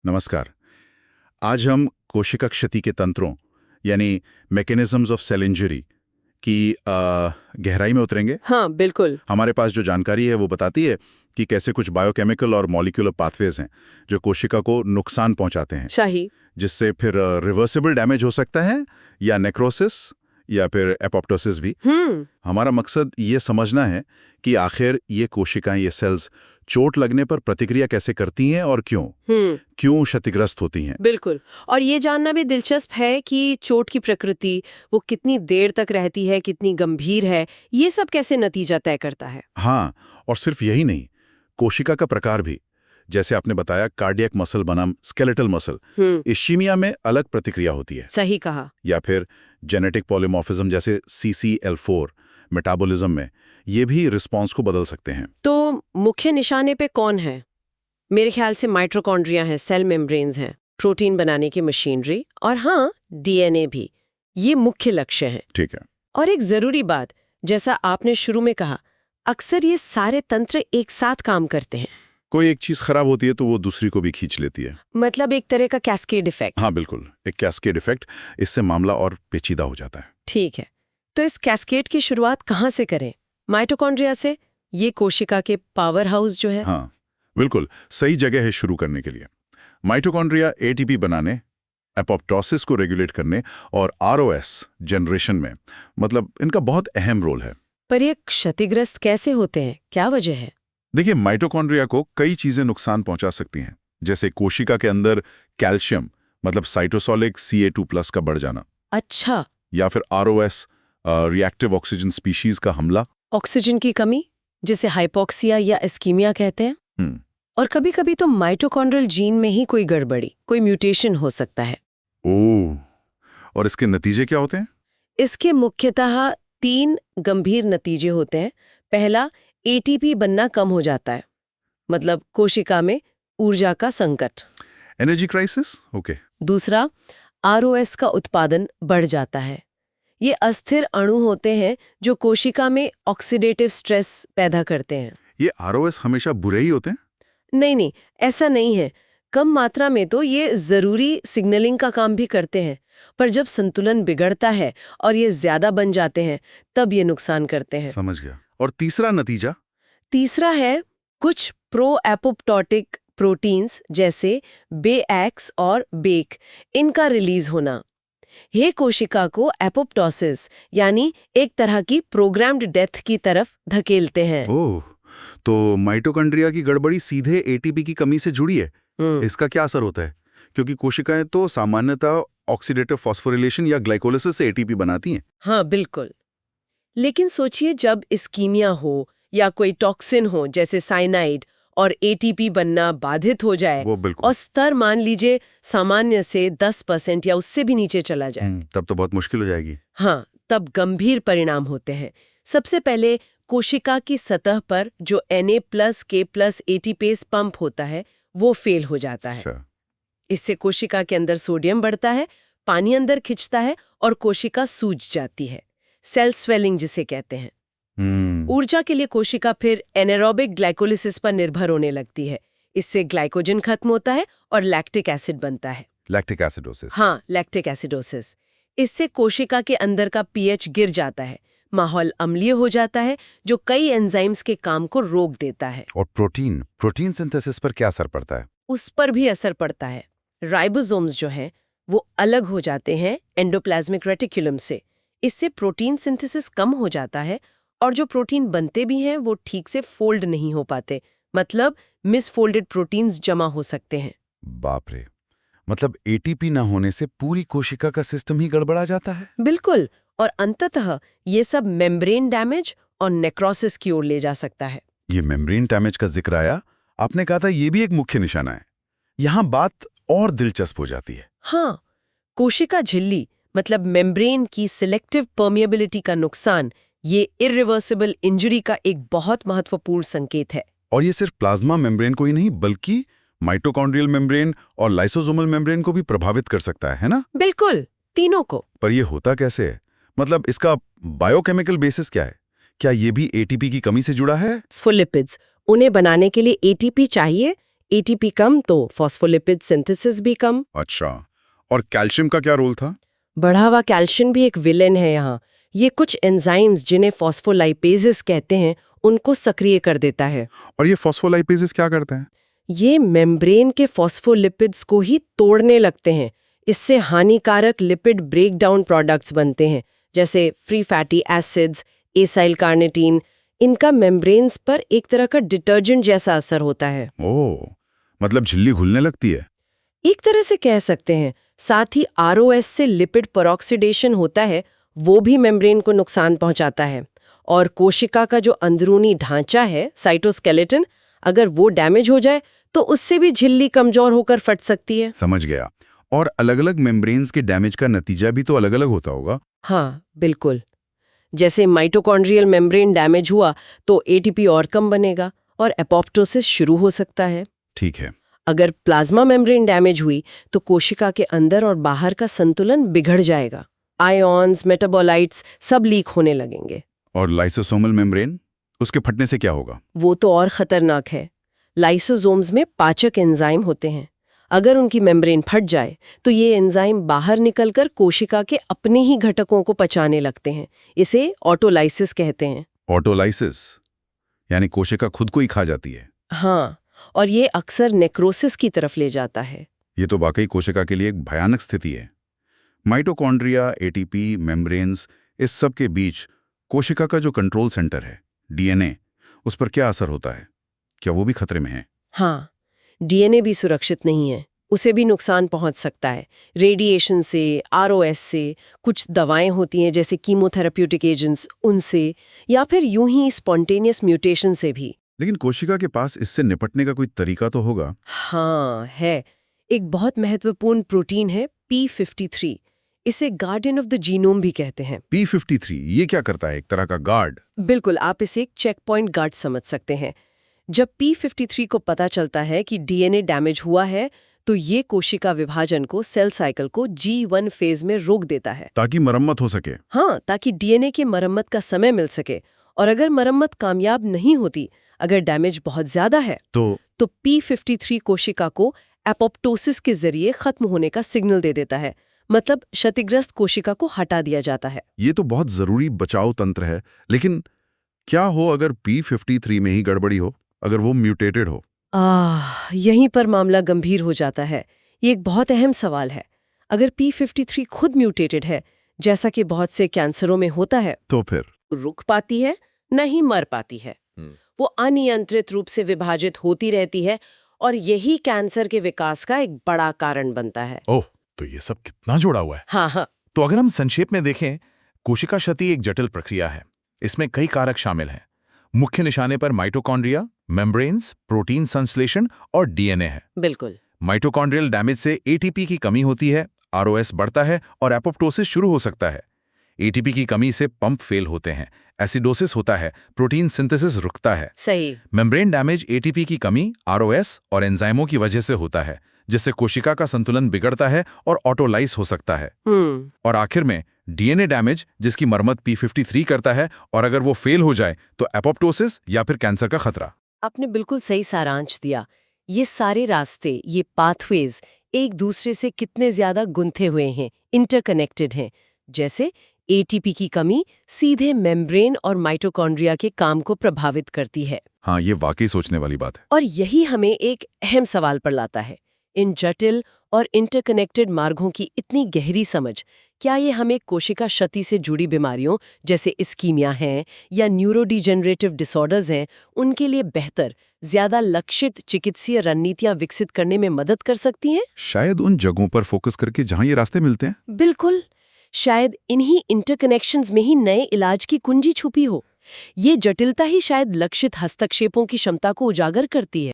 नमस्कार। आज हम कोशिका क्षति के तंत्रों यानी मैकेनिज्म्स ऑफ सेल इंजरी की गहराई में उतरेंगे। हाँ, बिल्कुल। हमारे पास जो जानकारी है वो बताती है कि कैसे कुछ बायोकेमिकल और मॉलिक्यूलर पाथवेज हैं जो कोशिका को नुकसान पहुंचाते हैं, शाही। जिससे फिर रिवर्सिबल डैमेज हो सकता है या नेक्रोसिस या फिर एपोप्टोसिस भी। हमारा मकसद ये समझना है कि आखिर ये कोशिकाएं, ये सेल्स चोट लगने पर प्रतिक्रिया कैसे करती हैं और क्यों क्षतिग्रस्त होती हैं। बिल्कुल। और ये जानना भी दिलचस्प है कि चोट की प्रकृति, वो कितनी देर तक रहती है, कितनी गंभीर है, ये सब कैसे नतीजा तय करता है। हाँ, और सिर्फ यही नहीं, कोशिका का प्रकार भी। जैसे आपने बताया, कार्डियक मसल बनाम स्केलेटल मसल, इश्कीमिया में अलग प्रतिक्रिया होती है। सही कहा। या फिर जेनेटिक पॉलीमॉर्फिज्म जैसे CCL4 मेटाबॉलिज्म में ये भी रिस्पॉन्स को बदल सकते हैं। तो मुख्य निशाने पे कौन है? मेरे ख्याल से माइटोकॉन्ड्रिया हैं, सेल मेम्ब्रेन्स हैं, प्रोटीन बनाने की मशीनरी, और हाँ, DNA भी। ये मुख्य लक्ष्य हैं। ठीक है। और एक जरूरी बात, जैसा आपने शुरू में कहा, अक्सर ये सारे तंत्र एक साथ काम करते हैं। कोई एक चीज खराब होती है तो वो दूसरी को भी खींच लेती है। मतलब एक तरह का कैस्केड इफेक्ट। हाँ बिल्कुल, एक कैस्केड इफेक्ट। इससे मामला और पेचीदा हो जाता है। ठीक है, तो इस कैस्केड की शुरुआत कहाँ से करें? माइटोकॉन्ड्रिया से? ये कोशिका के पावर हाउस जो है। हाँ बिल्कुल, सही जगह है शुरू करने के लिए। माइटोकॉन्ड्रिया ATP बनाने, एपोप्टोसिस को रेगुलेट करने और ROS जनरेशन में, मतलब इनका बहुत अहम रोल है। पर ये क्षतिग्रस्त कैसे होते हैं? क्या वजह है? देखिए, माइटोकॉन्ड्रिया को कई चीजें नुकसान पहुंचा सकती हैं, जैसे कोशिका के अंदर कैल्शियम, मतलब साइटोसोलिक Ca2+ का बढ़ जाना। अच्छा। या फिर ROS रिएक्टिव ऑक्सीजन स्पीशीज का हमला। ऑक्सीजन की कमी, जिसे हाइपोक्सिया या इस्कीमिया कहते हैं। और कभी-कभी तो माइटोकॉन्ड्रियल जीन में ही कोई गड़बड़ी, कोई म्यूटेशन हो सकता है। ओह, और इसके नतीजे क्या होते हैं? इसके मुख्यतः 3 गंभीर नतीजे होते हैं। पहला, ATP बनना कम हो जाता है, मतलब कोशिका में ऊर्जा का संकट। Energy crisis. ओके। दूसरा, ROS का उत्पादन बढ़ जाता है। ये अस्थिर अणु होते हैं जो कोशिका में ऑक्सीडेटिव स्ट्रेस पैदा करते हैं। ये ROS हमेशा बुरे ही होते हैं? नहीं, ऐसा नहीं है। कम मात्रा में तो ये जरूरी सिग्नलिंग का काम भी करते हैं, पर जब संतुलन बिगड़ता है और ये ज्यादा बन जाते हैं, तब ये नुकसान करते हैं। समझ गया। और तीसरा नतीजा? तीसरा है कुछ प्रो एपोप्टोटिक प्रोटीन्स जैसे BAX और BAK, इनका रिलीज होना। ये कोशिका को एपोप्टोसिस यानी एक तरह की प्रोग्राम्ड डेथ की तरफ धकेलते हैं। ओह, तो माइटोकॉन्ड्रिया की गड़बड़ी सीधे ATP की कमी से जुड़ी है। इसका क्या असर होता है? क्योंकि कोशिकाएं तो सामान्यतः ऑक्सीडेटिव फॉस्फोरिलेशन या ग्लाइकोलिसिस से ATP बनाती हैं। हाँ बिल्कुल, लेकिन सोचिए जब इस्कीमिया हो या कोई टॉक्सिन हो जैसे साइनाइड और ATP बनना बाधित हो जाए वो बिल्कुल। और स्तर मान लीजिए सामान्य से 10% या उससे भी नीचे चला जाए, तब तो बहुत मुश्किल हो जाएगी। हाँ, तब गंभीर परिणाम होते हैं। सबसे पहले कोशिका की सतह पर जो Na+K+ ATPase पंप होता है वो फेल हो जाता है। अच्छा। इससे कोशिका के अंदर सोडियम बढ़ता है, पानी अंदर खिंचता है और कोशिका सूज जाती है। सेल स्वेलिंग जिसे कहते हैं। ऊर्जा के लिए कोशिका फिर एनारोबिक ग्लाइकोलिसिस पर निर्भर होने लगती है। इससे ग्लाइकोजन खत्म होता है और लैक्टिक एसिड बनता है। Lactic acidosis. हाँ, लैक्टिक एसिडोसिस। इससे कोशिका के अंदर का pH गिर जाता है, माहौल अम्लीय हो जाता है, जो कई एंजाइम्स के काम को रोक देता है। और प्रोटीन सिंथेसिस पर क्या असर पड़ता है? उस पर भी असर पड़ता है। राइबोसोम्स जो हैं वो अलग हो जाते हैं एंडोप्लाज्मिक रेटिकुलम से। इससे प्रोटीन सिंथेसिस कम हो जाता है और जो प्रोटीन बनते भी हैं वो ठीक से फोल्ड नहीं हो पाते, मतलब मिसफोल्डेड प्रोटीन्स जमा हो सकते हैं। बाप रे, मतलब ATP ना होने से पूरी कोशिका का सिस्टम ही गड़बड़ा जाता है। बिल्कुल, और अंततः ये सब मेम्ब्रेन डैमेज और नेक्रोसिस की ओर ले जा सकता है। ये मेम्ब्रेन डैमेज का जिक्र आया, आपने कहा था ये भी एक मुख्य निशाना है। यहाँ बात और दिलचस्प हो जाती है। हाँ, कोशिका झिल्ली मतलब मेम्ब्रेन की सिलेक्टिव परमिएबिलिटी का नुकसान, ये इरिवर्सिबल इंजरी का एक बहुत महत्वपूर्ण संकेत है। और ये सिर्फ प्लाज्मा मेम्ब्रेन को ही नहीं, बल्कि माइटोकॉन्ड्रियल मेम्ब्रेन और लाइसोसोमल मेम्ब्रेन को भी प्रभावित कर सकता है ना? बिल्कुल, तीनों को। पर ये होता कैसे है? मतलब इसका बायोकेमिकल बेसिस क्या है? क्या ये भी ATP की कमी से जुड़ा है? फोस्फोलिपिड्स, उन्हें बनाने के लिए ATP चाहिए। एटीपी कम तो फॉस्फोलिपिड सिंथेसिस भी कम। अच्छा, और कैल्शियम का क्या रोल था? बढ़ा हुआ कैल्शियम भी एक विलेन है यहाँ। ये कुछ एंजाइम्स जिन्हें फॉस्फोलाइपेजेस कहते हैं उनको सक्रिय कर देता है। और ये फॉस्फोलाइपेजेस क्या करते हैं? ये मेम्ब्रेन के फॉस्फोलिपिड्स को ही तोड़ने लगते हैं। इससे हानिकारक लिपिड ब्रेकडाउन प्रोडक्ट्स बनते हैं, जैसे free fatty acids, acyl carnitine. इनका मेम्ब्रेन्स पर एक तरह का डिटर्जेंट जैसा असर होता है। ओह, मतलब झिल्ली घुलने लगती है। एक तरह से कह सकते हैं। साथ ही आरओएस से लिपिड परऑक्सीडेशन होता है, वो भी मेम्ब्रेन को नुकसान पहुंचाता है। और कोशिका का जो अंदरूनी ढांचा है, साइटोस्केलेटन, अगर वो डैमेज हो जाए तो उससे भी झिल्ली कमजोर होकर फट सकती है। समझ गया। और अलग-अलग मेम्ब्रेन्स के डैमेज का नतीजा भी तो अलग-अलग होता होगा। हाँ, बिल्कुल। जैसे माइटोकॉन्ड्रियल मेम्ब्रेन डैमेज हुआ तो एटीपी और कम बनेगा और एपोप्टोसिस शुरू हो सकता है। ठीक है। अगर प्लाज्मा मेम्ब्रेन डैमेज हुई तो कोशिका के अंदर और बाहर का संतुलन बिगड़ जाएगा। आयॉन्स, मेटाबोलाइट्स सब लीक होने लगेंगे। और लाइसोसोमल मेम्ब्रेन, उसके फटने से क्या होगा? वो तो और खतरनाक है। लाइसोसोम्स में पाचक एंजाइम होते हैं। अगर उनकी मेम्ब्रेन फट जाए तो ये एंजाइम बाहर निकलकर कोशिका के अपने ही घटकों को पचाने लगते हैं। इसे ऑटोलाइसिस कहते हैं। ऑटोलाइसिस, यानी कोशिका खुद को ही खा जाती है। हाँ, और ये अक्सर नेक्रोसिस की तरफ ले जाता है। ये तो वाकई कोशिका के लिए एक भयानक स्थिति है। माइटोकॉन्ड्रिया, एटीपी, मेम्ब्रेन्स, इस सब के बीच कोशिका का जो कंट्रोल सेंटर है, डीएनए, उस पर क्या असर होता है? क्या वो भी खतरे में है? हाँ, डीएनए भी सुरक्षित नहीं है। उसे भी नुकसान पहुंच सकता है। रेडिएशन से, आरओएस से, कुछ दवाएं होती हैं जैसे कीमोथेरेप्यूटिक एजेंट्स, उनसे, या फिर यूं ही स्पॉन्टेनियस म्यूटेशन से भी। लेकिन कोशिका के पास इससे निपटने का कोई तरीका तो होगा? हाँ, है। एक बहुत महत्वपूर्ण प्रोटीन है P53। इसे गार्डियन ऑफ द जीनोम भी कहते हैं। P53, ये क्या करता है? एक तरह का गार्ड? बिल्कुल, आप इसे एक चेक पॉइंट गार्ड समझ सकते हैं। जब P53 को पता चलता है कि डीएनए डैमेज हुआ है तो ये कोशिका विभाजन को, सेल साइकिल को G1 फेज में रोक देता है। ताकि मरम्मत हो सके। हाँ, ताकि डीएनए के मरम्मत का समय मिल सके। और अगर मरम्मत कामयाब नहीं होती, अगर डैमेज बहुत ज्यादा है, तो P53 कोशिका को एपोप्टोसिस के जरिए खत्म होने का सिग्नल दे देता है। मतलब क्षतिग्रस्त कोशिका को हटा दिया जाता है। ये तो बहुत जरूरी बचाव तंत्र है। लेकिन क्या हो अगर P53 में ही गड़बड़ी हो, अगर वो म्यूटेटेड हो? यहीं पर मामला गंभीर हो जाता है। ये एक बहुत अहम सवाल है। अगर P53 खुद म्यूटेटेड है, जैसा कि बहुत से कैंसरों में होता है, तो फिर रुक पाती है, नहीं मर पाती है। वो अनियंत्रित रूप से विभाजित होती रहती है और यही कैंसर के विकास का एक बड़ा कारण बनता है। ओह, तो ये सब कितना जोड़ा हुआ है। हाँ। तो अगर हम संक्षेप में देखें, कोशिका क्षति एक जटिल प्रक्रिया है। इसमें कई कारक शामिल हैं। मुख्य निशाने पर माइटोकॉन्ड्रिया, मेम्ब्रेन्स, प्रोटीन संश्लेषण और डीएनए है। बिल्कुल। माइटोकॉन्ड्रियल डैमेज से एटीपी की कमी होती है, आरओएस बढ़ता है और एपोप्टोसिस शुरू हो सकता है। एटीपी की कमी से पंप फेल होते हैं, एसिडोसिस होता है, प्रोटीन सिंथेसिस रुकता है। सही। मेम्ब्रेन डैमेज एटीपी की कमी, आरओएस और एंजाइमों की वजह से होता है, जिससे कोशिका का संतुलन बिगड़ता है और ऑटोलाइस हो सकता है। और आखिर में डीएनए डैमेज, जिसकी मरम्मत P53 करता है, और अगर वो फेल हो जाए तो एपोप्टोसिस या फिर कैंसर का खतरा। आपने बिल्कुल सही सारांश दिया। ये सारे रास्ते, ये पाथवेज एक दूसरे से कितने ज्यादा गुंथे हुए हैं, इंटरकनेक्टेड हैं। जैसे एटीपी की कमी सीधे मेम्ब्रेन और माइटोकॉन्ड्रिया के काम को प्रभावित करती है। हाँ, ये वाकई सोचने वाली बात है। और यही हमें एक अहम सवाल पर लाता है। इन जटिल और इंटरकनेक्टेड मार्गों की इतनी गहरी समझ, क्या ये हमें कोशिका क्षति से जुड़ी बीमारियों जैसे इस्कीमिया हैं या न्यूरोडिजेनरेटिव डिसऑर्डर्स हैं, उनके लिए बेहतर, ज्यादा लक्षित चिकित्सीय रणनीतियां विकसित करने में मदद कर सकती हैं? शायद उन जगहों पर फोकस करके जहां ये रास्ते मिलते हैं। बिल्कुल। शायद इन्हीं इंटरकनेक्शंस में ही नए इलाज की कुंजी छुपी हो। ये जटिलता ही शायद लक्षित हस्तक्षेपों की क्षमता को उजागर करती है।